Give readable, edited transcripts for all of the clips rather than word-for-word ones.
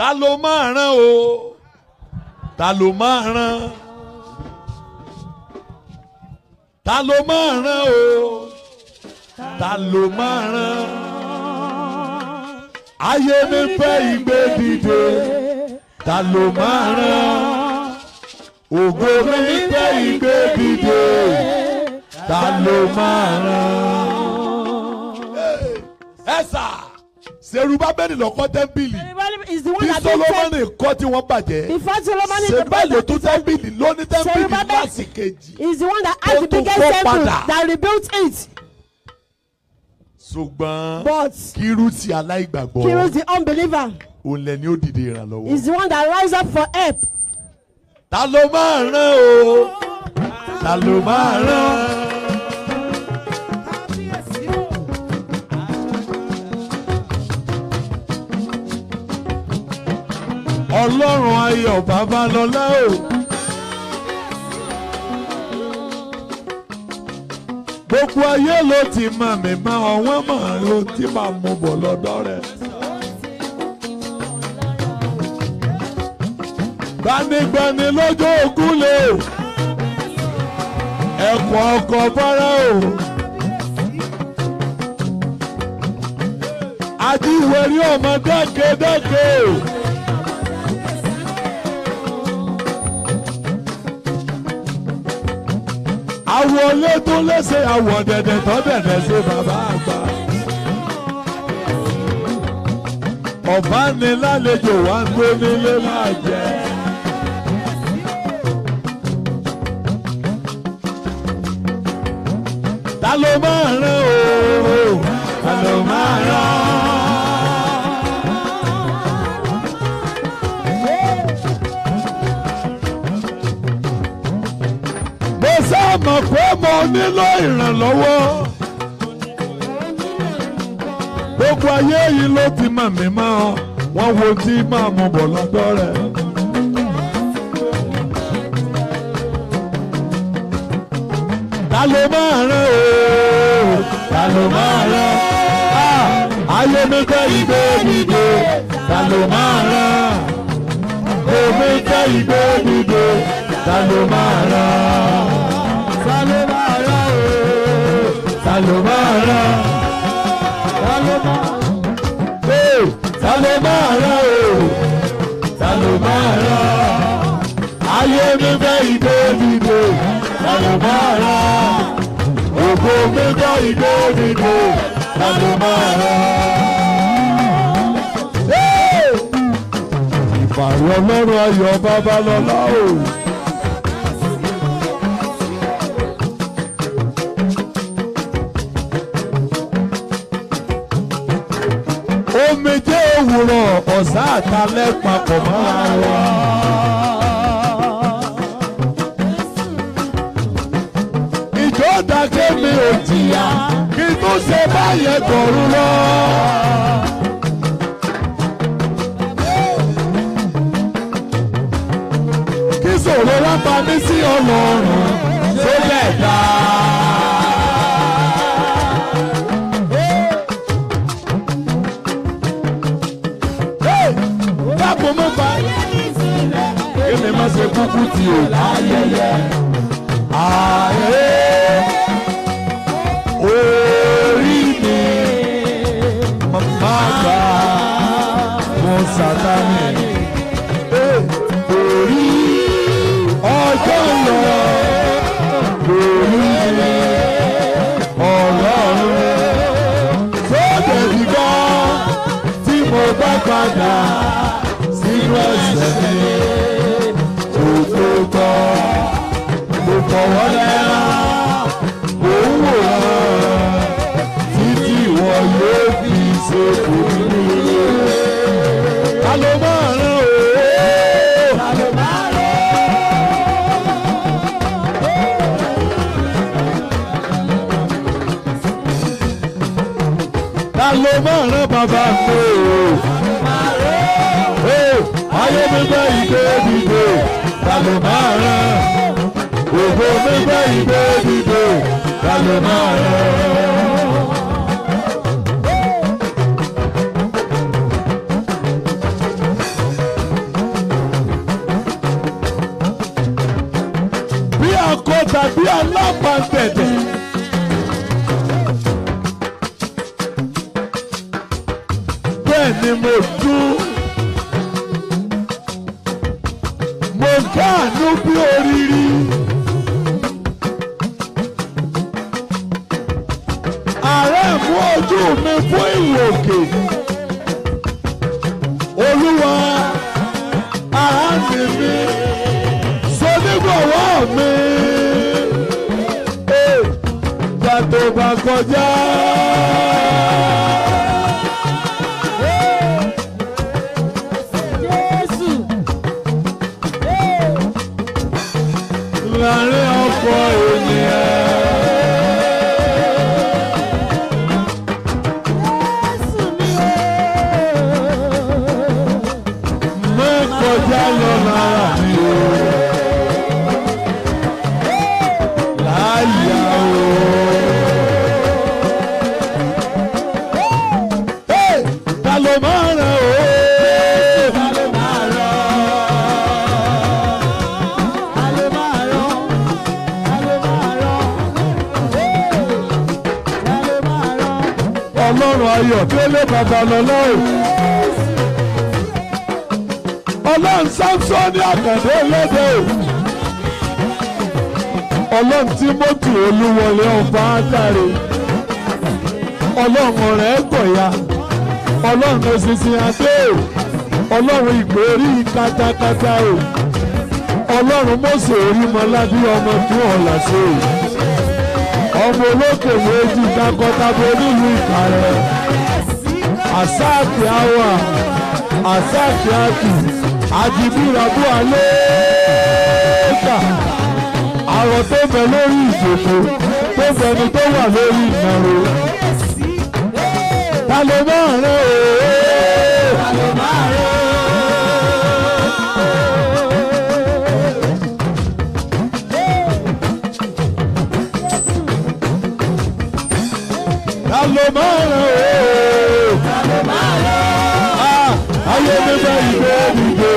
Ta ló máa rán o? Ta ló máa rán? Ta ló máa rán o? Ta ló máa rán? Ayé mi fẹ́ ìgbé dìde. Ta ló máa rán? Ògo mi fẹ́ ìgbé dìde. Ta ló máa rán? Ẹ̀sà Serubábẹ́lì ló kọ́ tẹ́ḿpìlì. Bí Sólómọ́nì kọ́ tí wọ́n bàjẹ́. Ṣèbáyé tó tẹ́ḿpìlì ló ní tẹ́ḿpìlì kíláàsì kejì. Is the one that has the biggest temple that rebuilt it. Ṣùgbọ́n Kírúsì aláìgbàgbọ́. Kírúsì the unbeliever. Òun lẹni ó dìde ìrànlọ́wọ́. Is the one that rise up for help. Ta ló máa rán o? Ta ló máa rán? Ọlọ́run Ayọ̀ Babalọ́lá o. Gbogbo ayé ló ti mọ̀ mí mọ́ ọ̀wọ́n mọ̀ ló ti máa mú bọ̀ lọ́dọ̀ rẹ̀. Gbanigbani lọ́jọ́ ògúnlé ẹ̀kọ́ ọkọ̀ bára o. Ajíwèrí ọmọ dákẹ́dákẹ́ o. Àwọ̀ ilé tó léṣe àwọ̀ dẹ̀dẹ̀ tó dẹ̀dẹ̀ ṣe bàbá àgbà. Ọba ni lálejò wá ń gbé nílé máa jẹ. Ta ló máa rán o? Ta ló máa rán? Mo sáàmọ̀ pé mo nílò ìrànlọ́wọ́. Gbogbo ayé yìí ló ti mọ̀ mí mọ́, wọ́n wo tí máa mú bọ̀ lọ́dọ̀ rẹ̀. Ta ló máa rán o? Ta ló máa rán? Ayé mi fẹ́ ìgbé dìde. Ta ló máa rán? Omi fẹ́ ìgbé dìde. Ta ló máa rán? Ta ló máa rán o? Ta ló máa rán? Ta ló máa rán? Ta ló máa rán o? Ta ló máa rán? Ayé mi fẹ́ ìgbé dìde. Ta ló máa rán? Ògo mi fẹ́ ìgbé dìde. Ta ló máa rán? Ìfàrí Ọlọ́run Ayọ̀ Babalọ́lá o. Omijé òwúrọ̀ ọ̀sán àtàlẹ́ papọ̀ máa wà. Ìjọ dàgé mi ò jìyà kí n tó ṣe báyẹn tọ̀run lọ. Kí sòrò wá pa mí sí Ọlọ́run tó lẹ̀ dá. Mo bá kí ni má ṣe kúkú tí o láyẹyẹ. Ààrẹ orí mi máa gbà fún Sátánì. Orí ọjọ́ lọ lórí mi Ọlọ́run sókè gbígbọ́ tí mo bá padà. Ẹsẹ̀ mi òtòtọ́ mo fọwọ́ lẹ́rán mo ń wòran títí ìwọ yóò fi ṣe kò ní ilé. Ta ló máa rán o? Ta ló máa rán? Ta ló máa rán bàbá mi o? Ayé mi fẹ́ ìgbé dìde. Ta ló máa rán? Ògo mi fẹ́ ìgbé dìde. Ta ló máa rán? òǹkà àánú bí oríire. Ààrẹ mú ojú mi fún ìwòkè. Olúwa àánú mi sónígbọ̀wọ́ mi. Gbàtò bá kọjá. Láàrin ọ̀pọ̀ ènìyàn. Kọjá lọ lára mi o, láyà o. Ta ló máa ràn o? Ta ló máa ràn? Ta ló máa ràn? Ta ló máa ràn? Ta ló máa ràn? Ọlọ́run ayọ̀ tí ó lé bàbá lọ lọ́wọ́. Ọlọ́run Sámsọ́nì Àkàndé lédè. Ọlọ́run Tímótì Olúwọlé ọba Ádáre. Ọlọ́run rẹ̀ gbọ̀ya. Ọlọ́run Òṣìṣẹ́ Adé. Ọlọ́run Ìgbèrí Kátákátá o. Ọlọ́run Mósè Orímọládé ọmọ tí wọ́n là sí o. Ọmọ olókè méjì takọtabo nílùú Ìkàrẹ́. Àsáàkì àwà. Àsáàkì àkì. Àjìbìràbù àléékà. Àrọ̀ tó bẹ lórí ìjòkó tó bẹni tó wà lórí ìnàró. Ta ló máa rán o? Ta ló máa rán? Ta ló máa rán o? Ta ló máa rán? Ayé mi bẹ́ ìgbé dìde.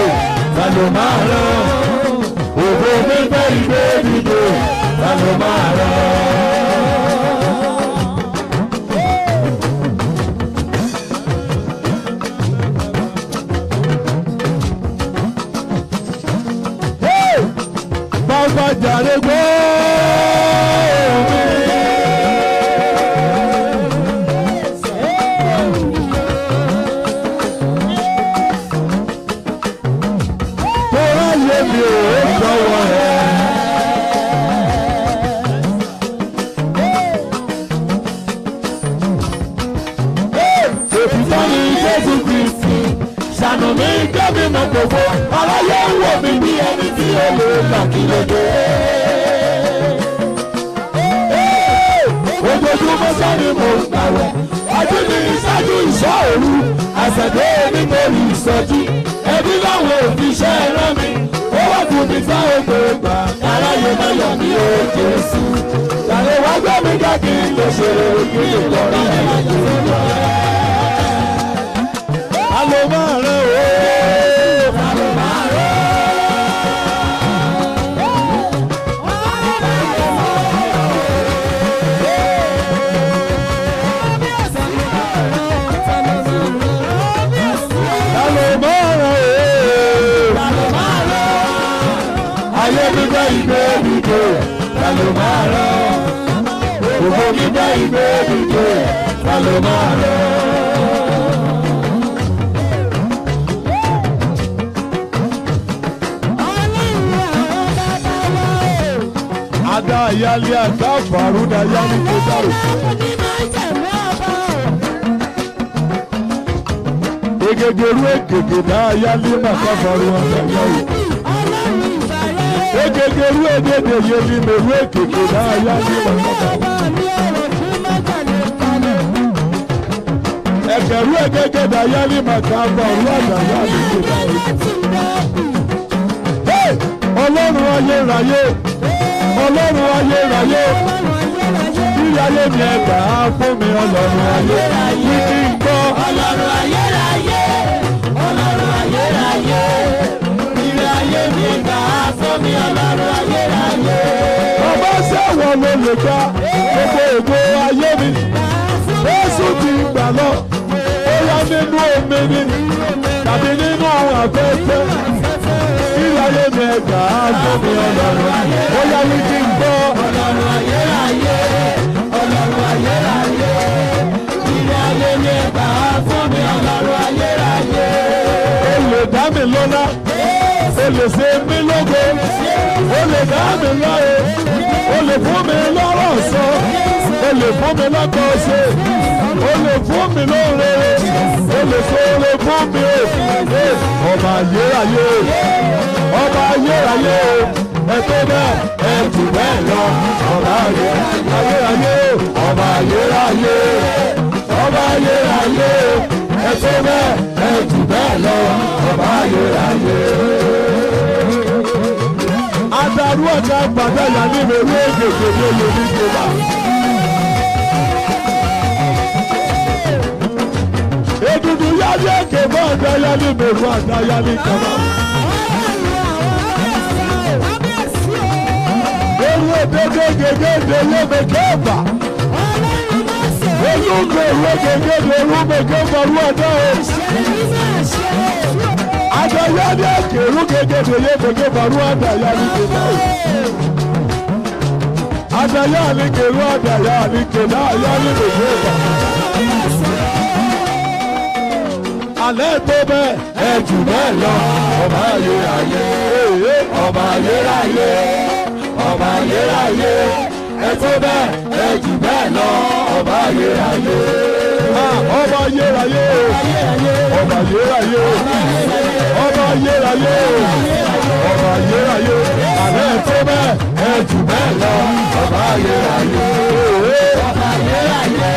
Ta ló máa rán? Ògo mi bẹ́ ìgbé dìde. Ta ló máa rán? Bàbá jàre gbọ́ mi. Tóra yé mi ò sọ̀wọ́ ẹ̀. Òtítọ́ ni Jésù Kristi. Ṣàánú mi kẹ́mi mọ̀ gbogbo. Aráyé ń wò mí bí ẹni tí ó lè gbà kí ló dé. Ojoojúmọ́ sáré mo gbàwẹ̀. Ọdún ní ìṣáájú ìṣọ́ òru. Àṣẹ̀dé nítorí ìsọjí. Ẹbí láwọn òfìṣẹ́ rán mi. Ó wà fún mi fá ògbè gbà. Aráyé má yọ̀ mí ó Jésù. Tàlẹ́ wá gbé mi ká kí n lè ṣe kí n lè rí ẹ̀yà tó lọ. Ta ló máa rán o? Ta ló máa rán? Ayé mi bẹ́ ìgbé dìde, ta ló máa rán? Ògo mi bẹ́ ìgbé dìde, ta ló máa rán? Ada ayálé àgbà fàrúdà yálé tó dáwò. Egegeru egege dá ayálé màkà fàrúdà yálé. Egegeru egege yeli meru egege dá ayálé màkà fàrúdà. Ẹ̀kẹ̀rú egege dá ayálé màkà fàrúdà yálé tó dáwò. Ọlọ́run ayérayé. Ọlọ́run ayérayé. Bí ayé mi ẹgbà á fún mi ọlọ́run ayérayé. Kí n gbọ́. Ọlọ́run ayérayé. Ọlọ́run ayérayé. Bí ayé mi ẹgbà á fún mi ọlọ́run ayérayé. Ọba sẹ́wọ̀n ló lè gba gbogbo ògo ayé mi. Jésù ti gbà lọ. Ó yá nínú omi ni tàbí nínú afẹ́fẹ́. Bí ayé mi ẹ̀gbà fún mi ọlọ́run ayé. Ó yá ní kí n gbọ́. Ọlọ́run ayérayé, Ọlọ́run ayérayé, ire ayé mi ẹ̀gbà fún mi ọlọ́run ayérayé. Ó lè dá mi lọ́lá, ó lè ṣe mí lógo, ó lè dá mi lọ́rẹ, ó lè fún mi lọ́rọ̀ sọ, ó lè fún mi lọ́kọ̀ ṣe, ó lè fún mi lóore, ó lè ṣoore fún mi o. Ọba ayérayé, ọba ayérayé, ẹ tó bẹ́ẹ̀ ẹ jù bẹ́ẹ̀ lọ. Ọba ayérayé, ọba ayérayé, ọba ayérayé, ẹ tó bẹ́ẹ̀ ẹ jù bẹ́ẹ̀ lọ. Ọba ayérayé. Adarí ọ̀gá gbàdáyà níbi ewé gègé ní olè ní ìjọba. Èdùdù yáyé èké bọ́ ọ̀dáyà níbi ewé àdáyà ní ìjọba. Ewu òdòdó gègé ìdèlé mèkéèbà. Olúkọ ìwé gègé ìdèlú mèkéèbà rú ọ̀dọ́ o. Adaya ni akeru gẹ́gẹ́ beye gẹ́gẹ́ baru adaya ni kela. Adaya ni keru adaya ni kela aya ni gẹ́gẹ́ ba. Alẹ́ tó bẹ́ẹ̀ ẹ jù bẹ́ẹ̀ lọ. Ọba ayérayé, ọba ayérayé, ọba ayérayé, ẹ tó bẹ́ẹ̀ ẹ jù bẹ́ẹ̀ lọ. Ọba ayérayé. Ọba ayérayé, ọba ayérayé, ọba ayérayé, ọba ayérayé, àlẹ́ tó bẹ́ẹ̀ ẹ jù bẹ́ẹ̀ lọ. Ọba ayérayé, Ọba ayérayé,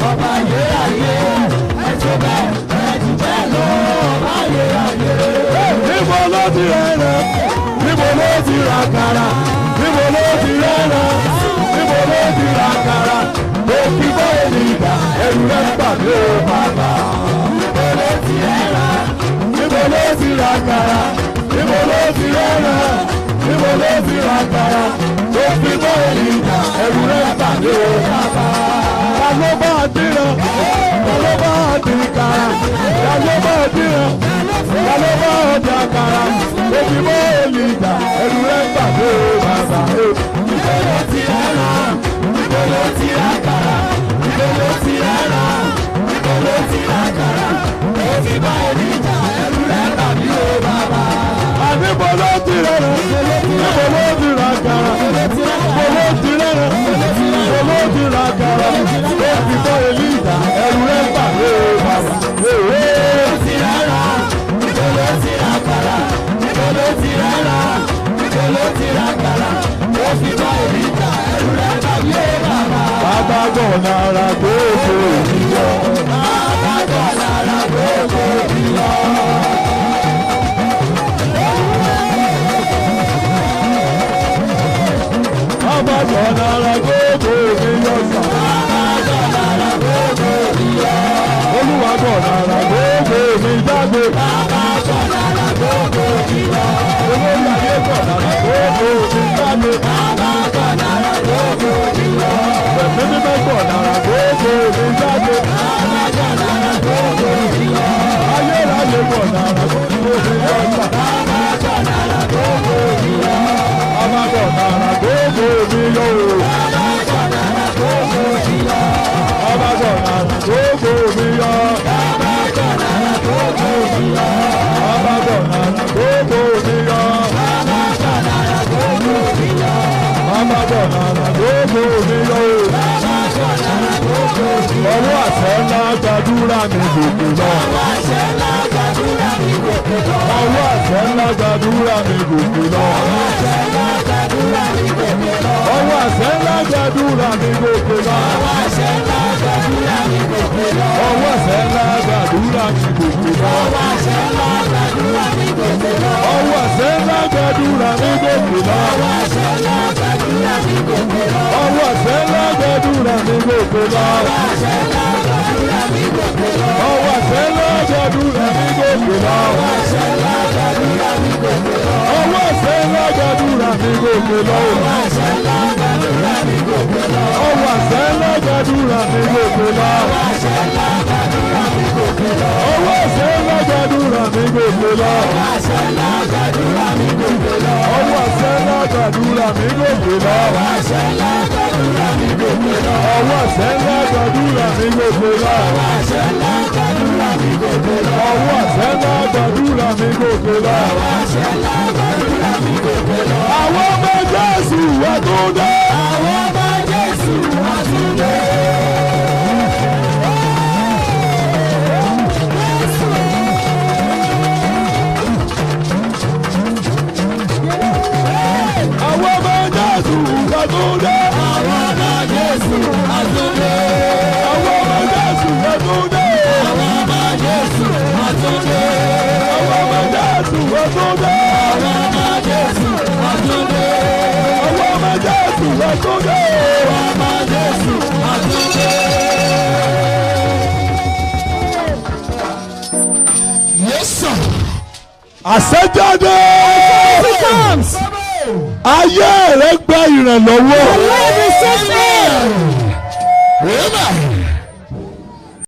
ọba ayérayé, ẹ tó bẹ́ẹ̀ ẹ jù bẹ́ẹ̀ lọ. Ọba ayérayé. níbo ló ti rẹ̀rẹ̀, níbo ló ti ra kàrà, níbo ló ti rẹ̀rẹ̀, níbo ló ti ra kàrà, tó fi bọ́ ènìyà ẹ̀rù rẹ̀ ń pàdé o bàbá. Níbo ló ti rẹ́ra? Níbo ló ti ra kàrà, níbo ló ti rẹ̀rẹ̀, níbo ló ti ra kàrà, tó fi bọ́ ènìyà ẹ̀rù rẹ̀ ń pàdé o bàbá. Ta ló bá a dìran, ta ló bá a dì kàrà, ta ló bá a dìran, ta ló bá a dì àkàrà, tó fi bọ́ ènìyà ẹ̀rù rẹ̀ ń pàdé o bàbá. Níbo ló ti rẹ́ra? Níbo ló ti ra kàrà? Níbo ló ti rẹ́ra? Níbo ló ti ra kàrà? Ó fi bá ènìyàn ẹrù rẹ̀ tàbí ó bàbá. Níbo ló ti rẹ̀rẹ̀, níbo ló ti ra kàrà, níbo ló ti rẹ̀rẹ̀, níbo ló ti ra kàrà, tó fi bọ́ ènìyà ẹ̀rù rẹ̀ ń pàdé o bàbá. Níbo ló ti rẹ́ra? Níbo ló ti ra kàrà? Níbo ló ti rẹ́ra? Níbo ló ti ra kàrà? Ó fi bá ènìyàn ẹrù rẹ̀ tàbí ó bàbá. Bàbá gbọ̀nà ara gbogbo ìyọ. Bàbá gbọ̀nà ara gbogbo ìyọ. Bàbá gbọ̀nà ara gbogbo ìyọ sà. Bàbá gbọ̀nà ara gbogbo ìyọ. Olúwa gbọ̀nà ara gbogbo mi jáde. Bàbá gbọ̀nà ara gbogbo ìyọ. Olórí ayé gbọ̀nà ara gbogbo mi jáde. Bàbá gbọ̀nà ara gbogbo ìyọ. Ẹ̀mí mímọ́ gbọ̀nà ara gbogbo mi jáde. Bàbá gbọ̀nà ara gbogbo ìyọ. Ayérayé gbọ̀nà ara gbogbo mi yọ sà. Bàbá gbọ̀nà ara gbogbo ìyọ. Bàbá gbọ̀nà ara gbogbo mi yọ o. Bàbá gbọ̀nà ara gbogbo ìyọ. Bàbá gbọ̀nà ara gbogbo mi yọ. Bàbá gbọ̀nà ara gbogbo ìyọ. Bàbá gbọ̀nà ara gbogbo mi yọ. Bàbá gbọ̀nà ara gbogbo ìyọ. Bàbá gbọ̀nà ara gbogbo mi yọ o. Bàbá gbọ̀nà ara gbogbo ìyọ. Ọwọ́ àṣẹ ńlá gbàdúrà mi gòkè lọ. Ọwọ́ àṣẹ ńlá gbàdúrà mi gòkè lọ. Ọwọ́ àṣẹ ńlá gbàdúrà mi gòkè lọ. Ọwọ́ àṣẹ ńlá gbàdúrà mi gòkè lọ. Ọwọ́ àṣẹ ńlá gbàdúrà mi gòkè lọ. Ọwọ́ àṣẹ ńlá gbàdúrà mi gòkè lọ. Ọwọ́ àṣẹ ńlá gbàdúrà mi gòkè lọ. Ọwọ́ àṣẹ ńlá gbàdúrà mi gòkè lọ. Ọwọ́ àṣẹ ńlá gbàdúrà mi gòkè lọ. Ọwọ́ àṣẹ ńlá gbàdúrà mi gòkè lọ. Ọwọ́ àṣẹ ńlá gbàdúrà mi gòkè lọ. Ọwọ́ àṣẹ ńlá gbàdúrà mi gòkè lọ. Ọwọ́ àṣẹ ńlá gbàdúrà mi gòkè lọ. Ọwọ́ àṣẹ ńlá gbàdúrà mi gòkè lọ. Ọwọ́ àṣẹ ńlá gbàdúrà mi gòkè lọ. Ọwọ́ àṣẹ ńlá gbàdúrà mi gòkè lọ. Ọwọ́ àṣẹ ńlá gbàdúrà mi gòkè lọ. Ọwọ́ àṣẹ ńlá gbàdúrà mi gòkè lọ. Ọwọ́ àṣẹ ńlá gbàdúrà mi gòkè lọ. Ọwọ́ àṣẹ ńlá gbàdúrà mi gbàdúrà mi gòkè lọ. ọwọ́ àṣẹ ńlá gbàdúrà mi gòkè lọ. ọwọ́ àṣẹ ńlá gbàdúrà mi gòkè lọ. ọwọ́ àṣẹ ńlá gbàdúrà mi gòkè lọ. ọwọ́ àṣẹ ńlá gbàdúrà mi gòkè lọ. ọwọ́ àṣẹ ńlá gbàdúrà mi gòkè lọ. àwọn ọmọ Jésù wà tó dé. àwọn ọmọ Jésù wà tó dé. àwọn ọmọ Jésù wà tó dé. àwọn ọmọ Jésù wà tó dé. àwọn ọmọ Jésù wà tó dé. àwọn ọmọ Jésù wà tó dé. àwọn ọmọ Jésù wà tó dé. àwọn ọmọ Jésù wà tó dé. àwọn ọmọ Jésù wà tó dé. àwọn ọmọ Jésù wà tó dé. Yes, sir. àṣẹjáde. It comes. ayé rẹ gba ìrànlọ́wọ́. Lord, receive me. Amen.